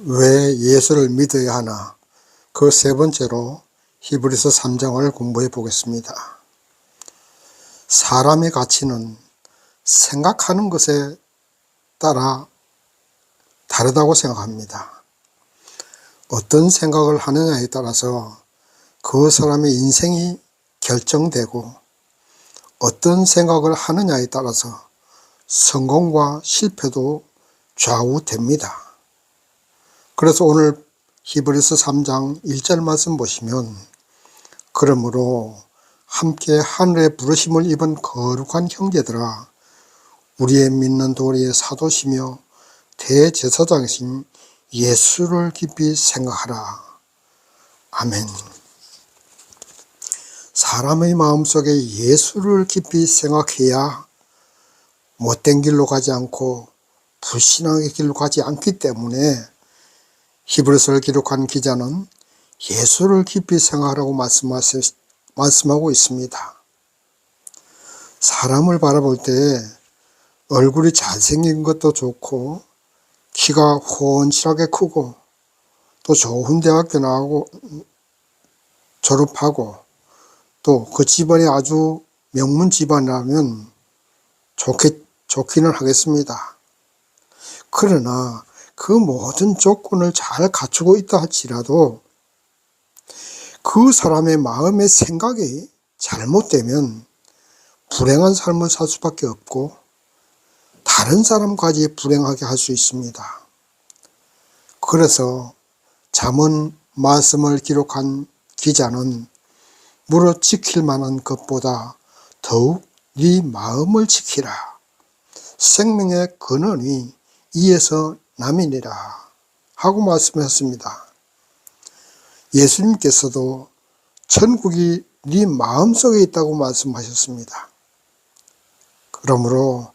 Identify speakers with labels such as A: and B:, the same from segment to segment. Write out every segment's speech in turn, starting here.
A: 왜 예수를 믿어야 하나? 그 세 번째로 히브리서 3장을 공부해 보겠습니다. 사람의 가치는 생각하는 것에 따라 다르다고 생각합니다. 어떤 생각을 하느냐에 따라서 그 사람의 인생이 결정되고, 어떤 생각을 하느냐에 따라서 성공과 실패도 좌우됩니다. 그래서 오늘 히브리서 3장 1절 말씀 보시면, 그러므로 함께 하늘의 부르심을 입은 거룩한 형제들아, 우리의 믿는 도리의 사도시며 대제사장이신 예수를 깊이 생각하라. 아멘. 사람의 마음속에 예수를 깊이 생각해야 못된 길로 가지 않고 불신앙의 길로 가지 않기 때문에 히브리서를 기록한 기자는 예수를 깊이 생각하라고 말씀하고 있습니다. 사람을 바라볼 때 얼굴이 잘생긴 것도 좋고, 키가 훤칠하게 크고, 또 좋은 대학교 나오고 졸업하고, 또 그 집안이 아주 명문 집안이라면 좋기는 하겠습니다. 그러나 그 모든 조건을 잘 갖추고 있다 할지라도 그 사람의 마음의 생각이 잘못되면 불행한 삶을 살 수밖에 없고, 다른 사람까지 불행하게 할 수 있습니다. 그래서 잠언 말씀을 기록한 기자는 무릇 지킬 만한 것보다 더욱 네 마음을 지키라. 생명의 근원이 이에서 남이니라 하고 말씀하셨습니다. 예수님께서도 천국이 네 마음속에 있다고 말씀하셨습니다. 그러므로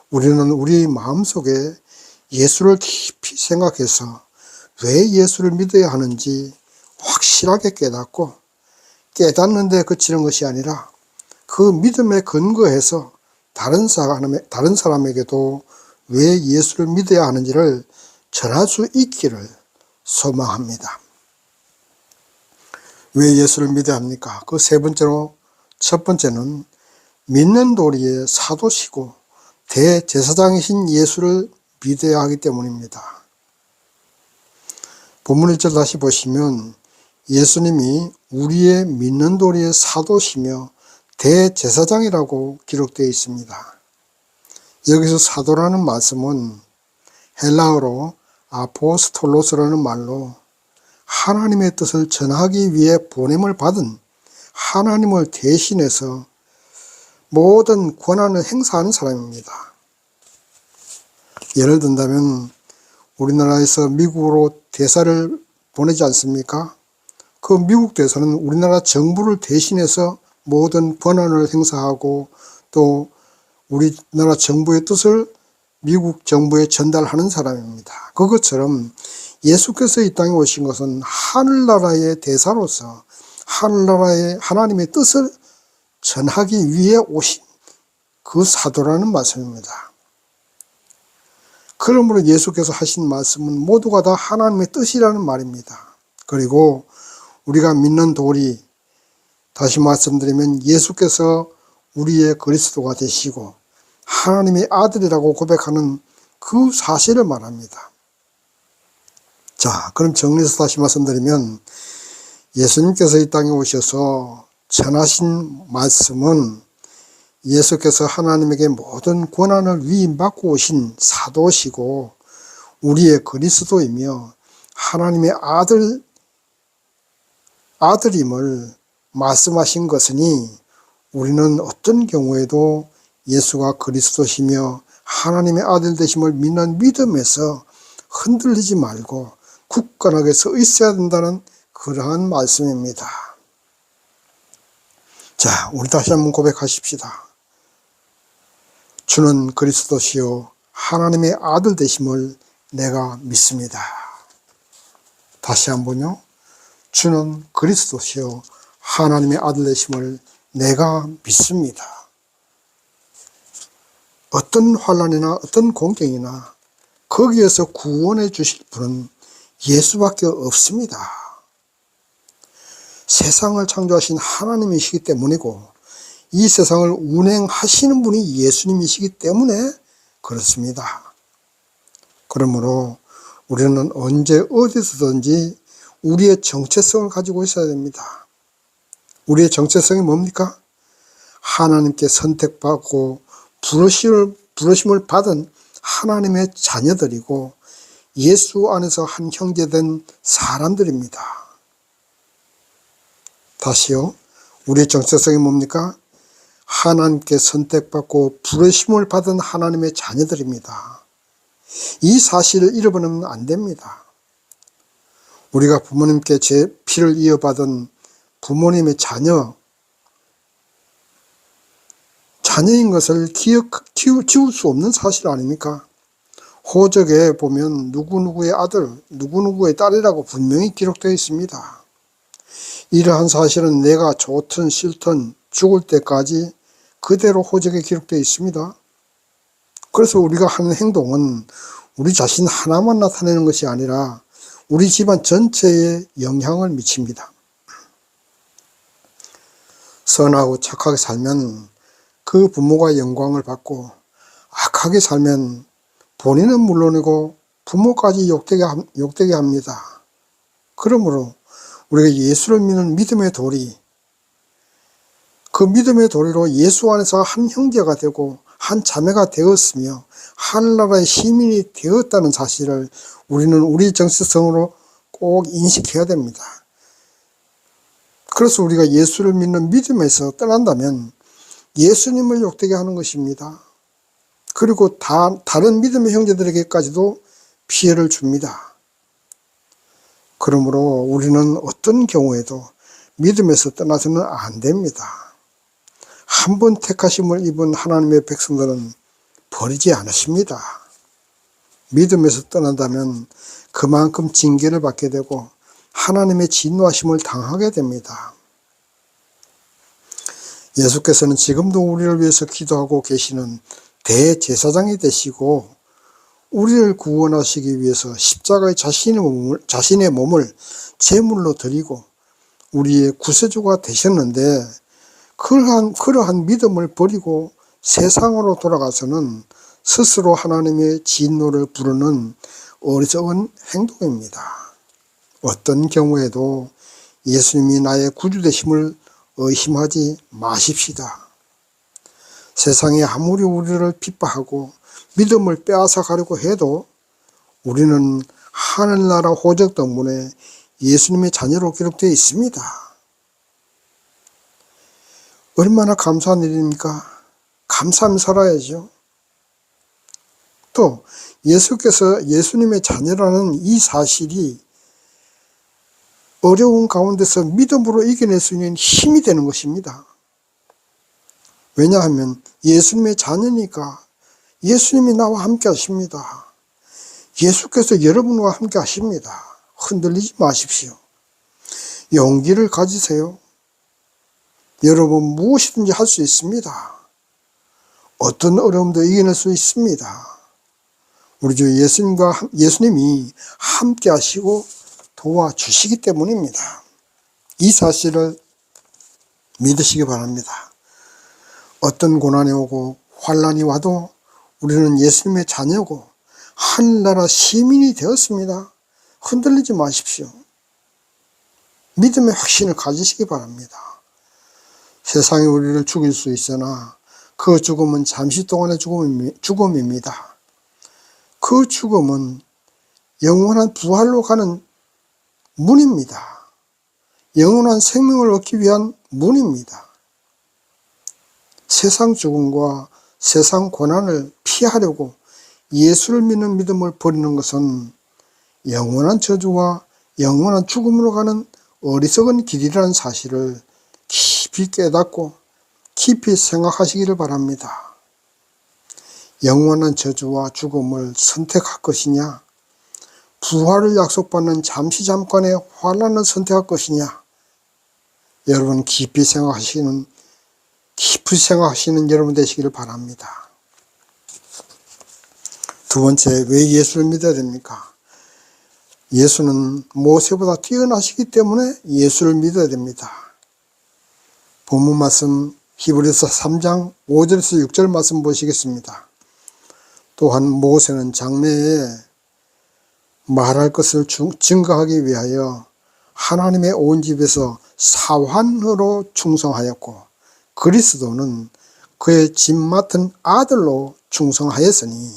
A: 우리는 우리 마음속에 예수를 깊이 생각해서 왜 예수를 믿어야 하는지 확실하게 깨닫고, 깨닫는 데 그치는 것이 아니라 그 믿음에 근거해서 다른 사람에게도 왜 예수를 믿어야 하는지를 전할 수 있기를 소망합니다. 왜 예수를 믿어야 합니까? 그 세 번째로, 첫 번째는 믿는 도리의 사도시고 대제사장이신 예수를 믿어야 하기 때문입니다. 본문 1절 다시 보시면 예수님이 우리의 믿는 도리의 사도시며 대제사장이라고 기록되어 있습니다. 여기서 사도라는 말씀은 헬라어로 아포스톨로스라는 말로 하나님의 뜻을 전하기 위해 보냄을 받은, 하나님을 대신해서 모든 권한을 행사하는 사람입니다. 예를 든다면 우리나라에서 미국으로 대사를 보내지 않습니까? 그 미국 대사는 우리나라 정부를 대신해서 모든 권한을 행사하고, 또 우리나라 정부의 뜻을 미국 정부에 전달하는 사람입니다. 그것처럼 예수께서 이 땅에 오신 것은 하늘나라의 대사로서 하늘나라의 하나님의 뜻을 전하기 위해 오신 그 사도라는 말씀입니다. 그러므로 예수께서 하신 말씀은 모두가 다 하나님의 뜻이라는 말입니다. 그리고 우리가 믿는 도리, 다시 말씀드리면 예수께서 우리의 그리스도가 되시고 하나님의 아들이라고 고백하는 그 사실을 말합니다. 자, 그럼 정리해서 다시 말씀드리면 예수님께서 이 땅에 오셔서 전하신 말씀은 예수께서 하나님에게 모든 권한을 위임받고 오신 사도시고 우리의 그리스도이며 하나님의 아들임을 말씀하신 것이니, 우리는 어떤 경우에도 예수가 그리스도시며 하나님의 아들 되심을 믿는 믿음에서 흔들리지 말고 굳건하게 서 있어야 된다는 그러한 말씀입니다. 자, 우리 다시 한번 고백하십시다. 주는 그리스도시요 하나님의 아들 되심을 내가 믿습니다. 다시 한번요. 주는 그리스도시요 하나님의 아들 되심을 내가 믿습니다. 어떤 환난이나 어떤 공경이나 거기에서 구원해 주실 분은 예수밖에 없습니다. 세상을 창조하신 하나님이시기 때문이고 이 세상을 운행하시는 분이 예수님이시기 때문에 그렇습니다. 그러므로 우리는 언제 어디서든지 우리의 정체성을 가지고 있어야 됩니다. 우리의 정체성이 뭡니까? 하나님께 선택받고 부르심을 받은 하나님의 자녀들이고 예수 안에서 한 형제된 사람들입니다. 다시요. 우리의 정체성이 뭡니까? 하나님께 선택받고 부르심을 받은 하나님의 자녀들입니다. 이 사실을 잃어버리면 안 됩니다. 우리가 부모님께 제 피를 이어받은 부모님의 자녀인 것을 지울 수 없는 사실 아닙니까? 호적에 보면 누구누구의 아들, 누구누구의 딸이라고 분명히 기록되어 있습니다. 이러한 사실은 내가 좋든 싫든 죽을 때까지 그대로 호적에 기록되어 있습니다. 그래서 우리가 하는 행동은 우리 자신 하나만 나타내는 것이 아니라 우리 집안 전체에 영향을 미칩니다. 선하고 착하게 살면 그 부모가 영광을 받고 악하게 살면 본인은 물론이고 부모까지 욕되게 합니다. 그러므로 우리가 예수를 믿는 믿음의 도리, 그 믿음의 도리로 예수 안에서 한 형제가 되고 한 자매가 되었으며 하늘나라의 시민이 되었다는 사실을 우리는 우리 정체성으로 꼭 인식해야 됩니다. 그래서 우리가 예수를 믿는 믿음에서 떠난다면 예수님을 욕되게 하는 것입니다. 그리고 다른 믿음의 형제들에게까지도 피해를 줍니다. 그러므로 우리는 어떤 경우에도 믿음에서 떠나서는 안 됩니다. 한 번 택하심을 입은 하나님의 백성들은 버리지 않으십니다. 믿음에서 떠난다면 그만큼 징계를 받게 되고 하나님의 진노하심을 당하게 됩니다. 예수께서는 지금도 우리를 위해서 기도하고 계시는 대제사장이 되시고 우리를 구원하시기 위해서 십자가에 자신의 몸을 제물로 드리고 우리의 구세주가 되셨는데 그러한 믿음을 버리고 세상으로 돌아가서는 스스로 하나님의 진노를 부르는 어리석은 행동입니다. 어떤 경우에도 예수님이 나의 구주 되심을 의심하지 마십시다. 세상이 아무리 우리를 핍박하고 믿음을 빼앗아 가려고 해도 우리는 하늘나라 호적 덕분에 예수님의 자녀로 기록되어 있습니다. 얼마나 감사한 일입니까? 감사하며 살아야죠. 또 예수께서 예수님의 자녀라는 이 사실이 어려운 가운데서 믿음으로 이겨낼 수 있는 힘이 되는 것입니다. 왜냐하면 예수님의 자녀니까 예수님이 나와 함께 하십니다. 예수께서 여러분과 함께 하십니다. 흔들리지 마십시오. 용기를 가지세요. 여러분 무엇이든지 할 수 있습니다. 어떤 어려움도 이겨낼 수 있습니다. 우리 주 예수님이 함께 하시고 도와주시기 때문입니다. 이 사실을 믿으시기 바랍니다. 어떤 고난이 오고 환난이 와도 우리는 예수님의 자녀고 하늘나라 시민이 되었습니다. 흔들리지 마십시오. 믿음의 확신을 가지시기 바랍니다. 세상이 우리를 죽일 수 있으나 그 죽음은 잠시 동안의 죽음입니다. 그 죽음은 영원한 부활로 가는 문입니다. 영원한 생명을 얻기 위한 문입니다. 세상 죽음과 세상 고난을 피하려고 예수를 믿는 믿음을 버리는 것은 영원한 저주와 영원한 죽음으로 가는 어리석은 길이라는 사실을 깊이 깨닫고 깊이 생각하시기를 바랍니다. 영원한 저주와 죽음을 선택할 것이냐, 부활을 약속받는 잠시 잠깐의 환난을 선택할 것이냐, 여러분 깊이 생각하시는 여러분 되시기를 바랍니다. 두 번째, 왜 예수를 믿어야 됩니까? 예수는 모세보다 뛰어나시기 때문에 예수를 믿어야 됩니다. 본문 말씀 히브리서 3장 5절에서 6절 말씀 보시겠습니다. 또한 모세는 장래에 말할 것을 증거하기 위하여 하나님의 온 집에서 사환으로 충성하였고 그리스도는 그의 집 맡은 아들로 충성하였으니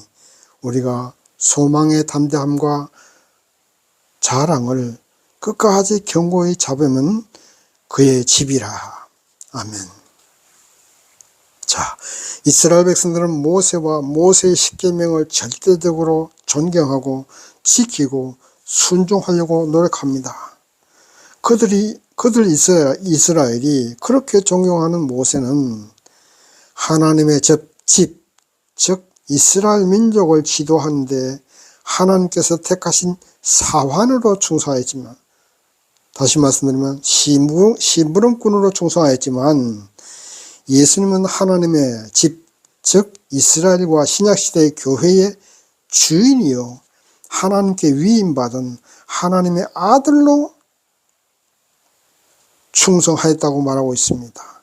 A: 우리가 소망의 담대함과 자랑을 끝까지 견고히 잡으면 그의 집이라. 아멘. 자, 이스라엘 백성들은 모세와 모세의 십계명을 절대적으로 존경하고 지키고 순종하려고 노력합니다. 그들 이스라엘이 그렇게 존경하는 모세는 하나님의 집, 즉 이스라엘 민족을 지도하는데 하나님께서 택하신 사환으로 충성하였지만, 다시 말씀드리면 심부름꾼으로 충성하였지만 예수님은 하나님의 집, 즉 이스라엘과 신약시대의 교회의 주인이요 하나님께 위임받은 하나님의 아들로 충성하였다고 말하고 있습니다.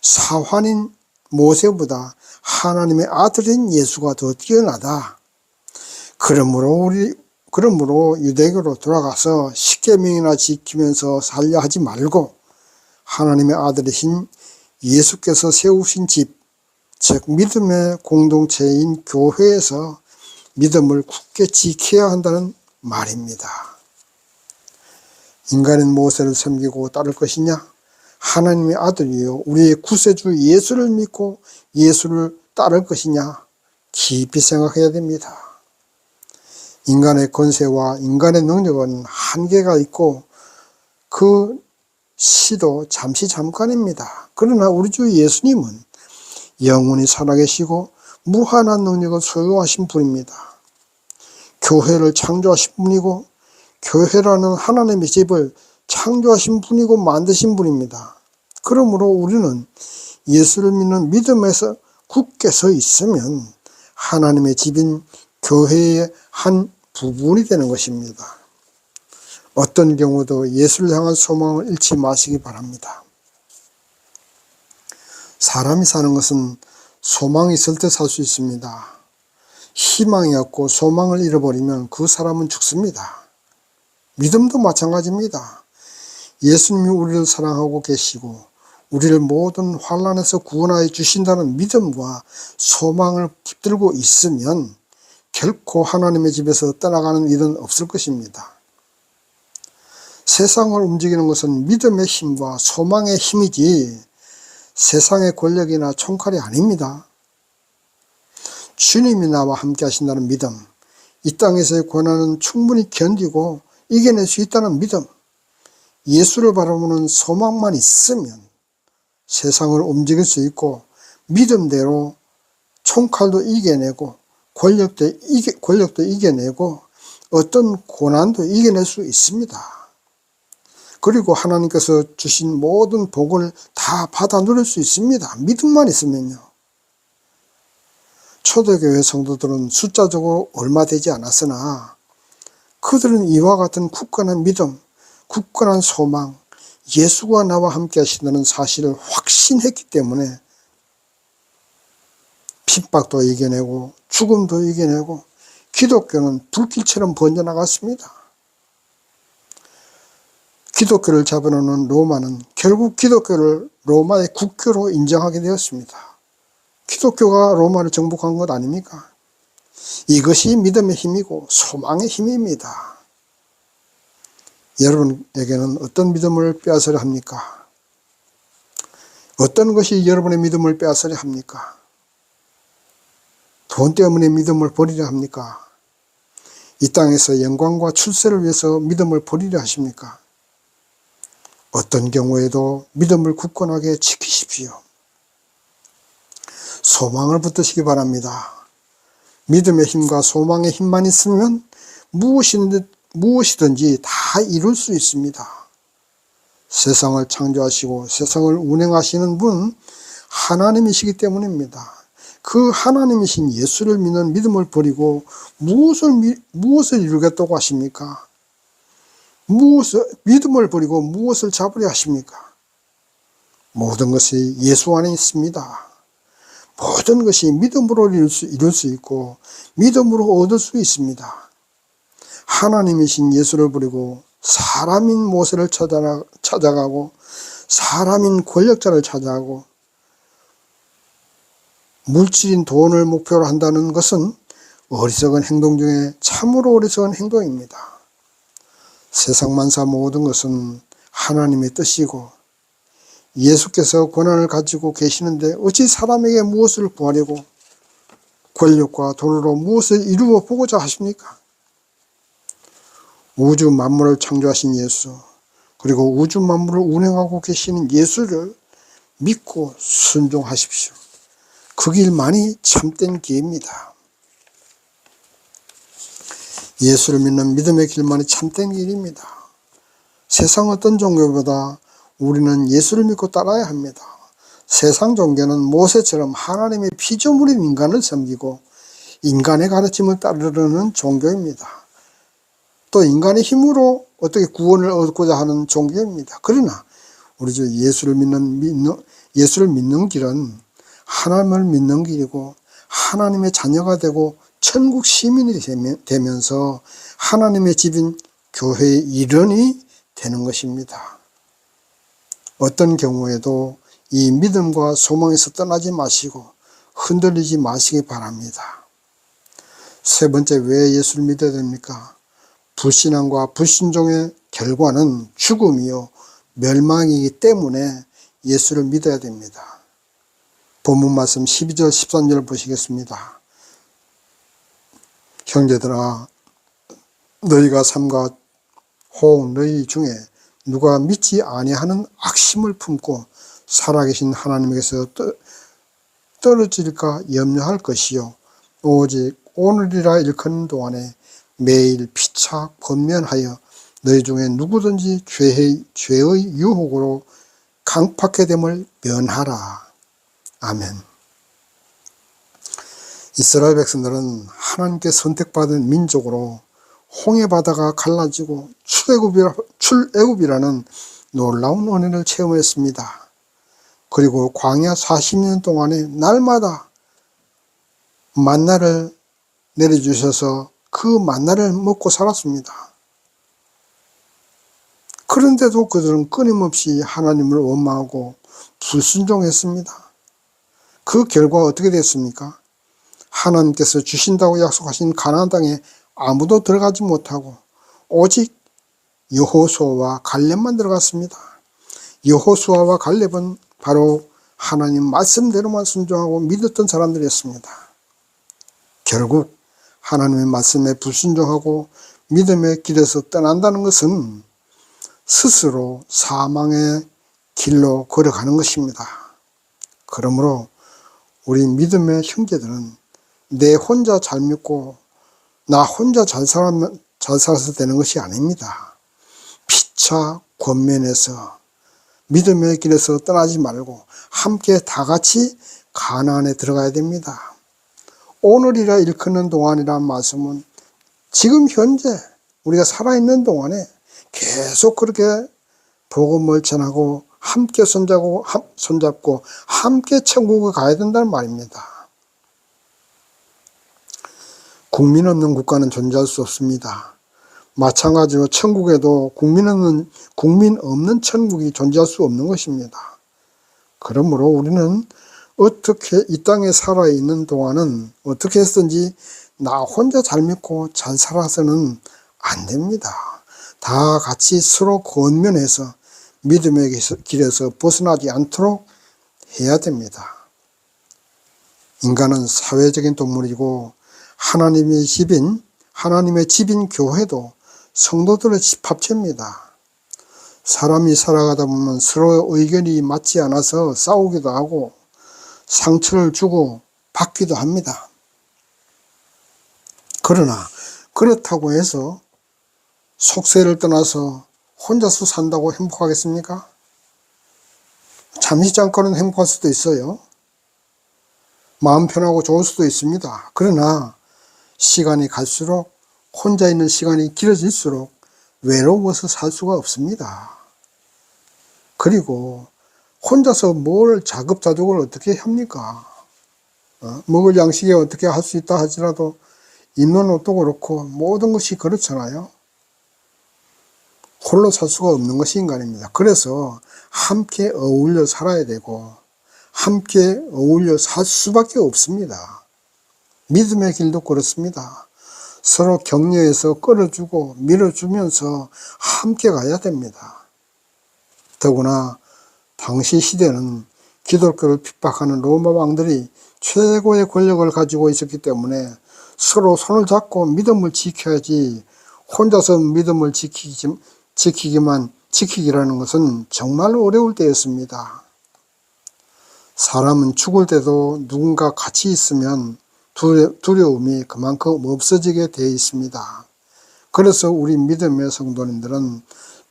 A: 사환인 모세보다 하나님의 아들인 예수가 더 뛰어나다. 그러므로 유대교로 돌아가서 십계명이나 지키면서 살려 하지 말고 하나님의 아들이신 예수께서 세우신 집, 즉 믿음의 공동체인 교회에서 믿음을 굳게 지켜야 한다는 말입니다. 인간인 모세를 섬기고 따를 것이냐? 하나님의 아들이요 우리의 구세주 예수를 믿고 예수를 따를 것이냐? 깊이 생각해야 됩니다. 인간의 권세와 인간의 능력은 한계가 있고 그 시도 잠깐입니다. 그러나 우리 주 예수님은 영원히 살아계시고 무한한 능력을 소유하신 분입니다. 교회를 창조하신 분이고 교회라는 하나님의 집을 창조하신 분이고 만드신 분입니다. 그러므로 우리는 예수를 믿는 믿음에서 굳게 서 있으면 하나님의 집인 교회의 한 부분이 되는 것입니다. 어떤 경우도 예수를 향한 소망을 잃지 마시기 바랍니다. 사람이 사는 것은 소망이 있을 때 살 수 있습니다. 희망이 없고 소망을 잃어버리면 그 사람은 죽습니다. 믿음도 마찬가지입니다. 예수님이 우리를 사랑하고 계시고 우리를 모든 환난에서 구원하여 주신다는 믿음과 소망을 붙들고 있으면 결코 하나님의 집에서 떠나가는 일은 없을 것입니다. 세상을 움직이는 것은 믿음의 힘과 소망의 힘이지 세상의 권력이나 총칼이 아닙니다. 주님이 나와 함께 하신다는 믿음, 이 땅에서의 고난은 충분히 견디고 이겨낼 수 있다는 믿음, 예수를 바라보는 소망만 있으면 세상을 움직일 수 있고 믿음대로 총칼도 이겨내고 권력도 이겨내고 어떤 고난도 이겨낼 수 있습니다. 그리고 하나님께서 주신 모든 복을 다 받아 누릴 수 있습니다. 믿음만 있으면요. 초대교회 성도들은 숫자적으로 얼마 되지 않았으나 그들은 이와 같은 굳건한 믿음, 굳건한 소망, 예수가 나와 함께 하신다는 사실을 확신했기 때문에 핍박도 이겨내고 죽음도 이겨내고 기독교는 불길처럼 번져나갔습니다. 기독교를 잡아놓는 로마는 결국 기독교를 로마의 국교로 인정하게 되었습니다. 기독교가 로마를 정복한 것 아닙니까? 이것이 믿음의 힘이고 소망의 힘입니다. 여러분에게는 어떤 믿음을 빼앗으려 합니까? 어떤 것이 여러분의 믿음을 빼앗으려 합니까? 돈 때문에 믿음을 버리려 합니까? 이 땅에서 영광과 출세를 위해서 믿음을 버리려 하십니까? 어떤 경우에도 믿음을 굳건하게 지키십시오. 소망을 붙드시기 바랍니다. 믿음의 힘과 소망의 힘만 있으면 무엇이든지 다 이룰 수 있습니다. 세상을 창조하시고 세상을 운행하시는 분 하나님이시기 때문입니다. 그 하나님이신 예수를 믿는 믿음을 버리고 무엇을 이루겠다고 하십니까? 믿음을 버리고 무엇을 잡으려 하십니까? 모든 것이 예수 안에 있습니다. 모든 것이 믿음으로 이룰 수 있고 믿음으로 얻을 수 있습니다. 하나님이신 예수를 버리고 사람인 모세를 찾아가고 사람인 권력자를 찾아가고 물질인 돈을 목표로 한다는 것은 어리석은 행동 중에 참으로 어리석은 행동입니다. 세상 만사 모든 것은 하나님의 뜻이고 예수께서 권한을 가지고 계시는데 어찌 사람에게 무엇을 구하려고 권력과 돈으로 무엇을 이루어 보고자 하십니까? 우주 만물을 창조하신 예수, 그리고 우주 만물을 운행하고 계시는 예수를 믿고 순종하십시오. 그 길만이 참된 길입니다. 예수를 믿는 믿음의 길만이 참된 길입니다. 세상 어떤 종교보다 우리는 예수를 믿고 따라야 합니다. 세상 종교는 모세처럼 하나님의 피조물인 인간을 섬기고 인간의 가르침을 따르는 종교입니다. 또 인간의 힘으로 어떻게 구원을 얻고자 하는 종교입니다. 그러나 우리 예수를 믿는 길은 하나님을 믿는 길이고 하나님의 자녀가 되고 천국 시민이 되면서 하나님의 집인 교회의 일원이 되는 것입니다. 어떤 경우에도 이 믿음과 소망에서 떠나지 마시고 흔들리지 마시기 바랍니다. 세 번째, 왜 예수를 믿어야 됩니까? 불신앙과 불순종의 결과는 죽음이요 멸망이기 때문에 예수를 믿어야 됩니다. 본문 말씀 12절 13절 보시겠습니다. 형제들아, 너희가 삼가 혹 너희 중에 누가 믿지 아니하는 악심을 품고 살아계신 하나님에게서 떨어질까 염려할 것이요 오직 오늘이라 일컫는 동안에 매일 피차 권면하여 너희 중에 누구든지 죄의 유혹으로 강팍해 됨을 면하라. 아멘. 이스라엘 백성들은 하나님께 선택받은 민족으로 홍해바다가 갈라지고 출애굽이라는 놀라운 은혜를 체험했습니다. 그리고 광야 40년 동안에 날마다 만나를 내려주셔서 그 만나를 먹고 살았습니다. 그런데도 그들은 끊임없이 하나님을 원망하고 불순종했습니다. 그 결과 어떻게 됐습니까? 하나님께서 주신다고 약속하신 가나안 땅에 아무도 들어가지 못하고 오직 여호수아와 갈렙만 들어갔습니다. 여호수아와 갈렙은 바로 하나님 말씀대로만 순종하고 믿었던 사람들이었습니다. 결국 하나님의 말씀에 불순종하고 믿음의 길에서 떠난다는 것은 스스로 사망의 길로 걸어가는 것입니다. 그러므로 우리 믿음의 형제들은 내 혼자 잘 믿고 나 혼자 잘 살아서 되는 것이 아닙니다. 피차 권면해서 믿음의 길에서 떠나지 말고 함께 다 같이 가나안에 들어가야 됩니다. 오늘이라 일컫는 동안이라는 말씀은 지금 현재 우리가 살아있는 동안에 계속 그렇게 복음을 전하고 함께 손잡고 함께 천국에 가야 된다는 말입니다. 국민 없는 국가는 존재할 수 없습니다. 마찬가지로 천국에도 국민 없는 천국이 존재할 수 없는 것입니다. 그러므로 우리는 어떻게 이 땅에 살아있는 동안은 어떻게 했든지 나 혼자 잘 믿고 잘 살아서는 안 됩니다. 다 같이 서로 권면해서 믿음의 길에서 벗어나지 않도록 해야 됩니다. 인간은 사회적인 동물이고 하나님의 집인 교회도 성도들의 집합체입니다. 사람이 살아가다 보면 서로 의견이 맞지 않아서 싸우기도 하고 상처를 주고 받기도 합니다. 그러나 그렇다고 해서 속세를 떠나서 혼자서 산다고 행복하겠습니까? 잠시 잠깐은 행복할 수도 있어요. 마음 편하고 좋을 수도 있습니다. 그러나 시간이 갈수록 혼자 있는 시간이 길어질수록 외로워서 살 수가 없습니다. 그리고 혼자서 뭘 자급자족을 어떻게 합니까? 먹을 양식에 어떻게 할 수 있다 하지라도 입는 옷도 그렇고 모든 것이 그렇잖아요. 홀로 살 수가 없는 것이 인간입니다. 그래서 함께 어울려 살아야 되고 함께 어울려 살 수밖에 없습니다. 믿음의 길도 그렇습니다. 서로 격려해서 끌어주고 밀어주면서 함께 가야 됩니다. 더구나 당시 시대는 기독교를 핍박하는 로마 왕들이 최고의 권력을 가지고 있었기 때문에 서로 손을 잡고 믿음을 지켜야지 혼자서 믿음을 지키기라는 것은 정말 어려울 때였습니다. 사람은 죽을 때도 누군가 같이 있으면 두려움이 그만큼 없어지게 되어 있습니다. 그래서 우리 믿음의 성도님들은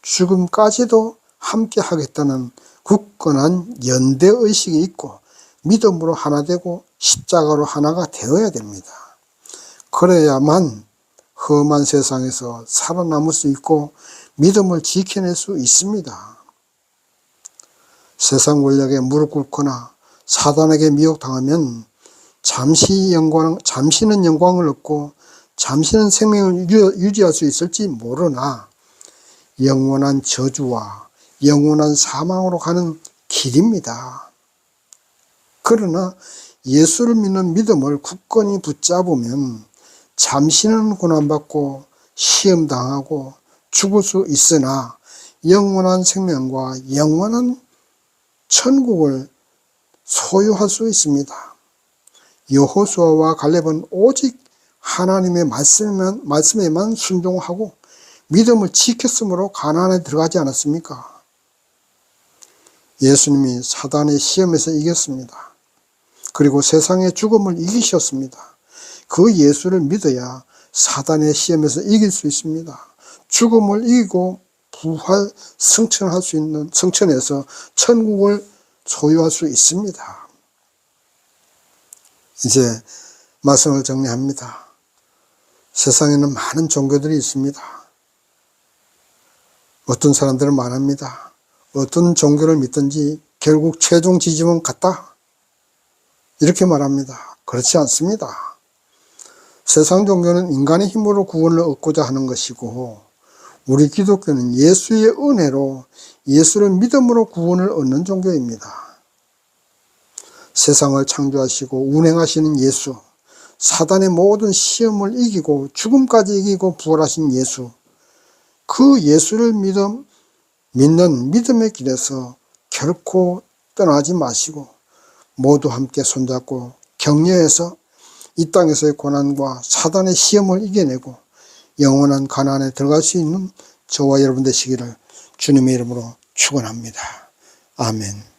A: 죽음까지도 함께 하겠다는 굳건한 연대의식이 있고 믿음으로 하나 되고 십자가로 하나가 되어야 됩니다. 그래야만 험한 세상에서 살아남을 수 있고 믿음을 지켜낼 수 있습니다. 세상 권력에 무릎 꿇거나 사단에게 미혹당하면 잠시는 영광을 얻고 잠시는 생명을 유지할 수 있을지 모르나 영원한 저주와 영원한 사망으로 가는 길입니다. 그러나 예수를 믿는 믿음을 굳건히 붙잡으면 잠시는 고난받고 시험당하고 죽을 수 있으나 영원한 생명과 영원한 천국을 소유할 수 있습니다. 여호수아와 갈렙은 오직 하나님의 말씀에만 순종하고 믿음을 지켰으므로 가나안에 들어가지 않았습니까? 예수님이 사단의 시험에서 이겼습니다. 그리고 세상의 죽음을 이기셨습니다. 그 예수를 믿어야 사단의 시험에서 이길 수 있습니다. 죽음을 이기고 부활 승천할 수 있는 승천에서 천국을 소유할 수 있습니다. 이제 말씀을 정리합니다. 세상에는 많은 종교들이 있습니다. 어떤 사람들은 말합니다. 어떤 종교를 믿든지 결국 최종 지점은 같다. 이렇게 말합니다. 그렇지 않습니다. 세상 종교는 인간의 힘으로 구원을 얻고자 하는 것이고 우리 기독교는 예수의 은혜로 예수를 믿음으로 구원을 얻는 종교입니다. 세상을 창조하시고 운행하시는 예수, 사단의 모든 시험을 이기고 죽음까지 이기고 부활하신 예수, 그 예수를 믿는 믿음의 길에서 결코 떠나지 마시고 모두 함께 손잡고 격려해서 이 땅에서의 고난과 사단의 시험을 이겨내고 영원한 가나안에 들어갈 수 있는 저와 여러분 되시기를 주님의 이름으로 축원합니다. 아멘.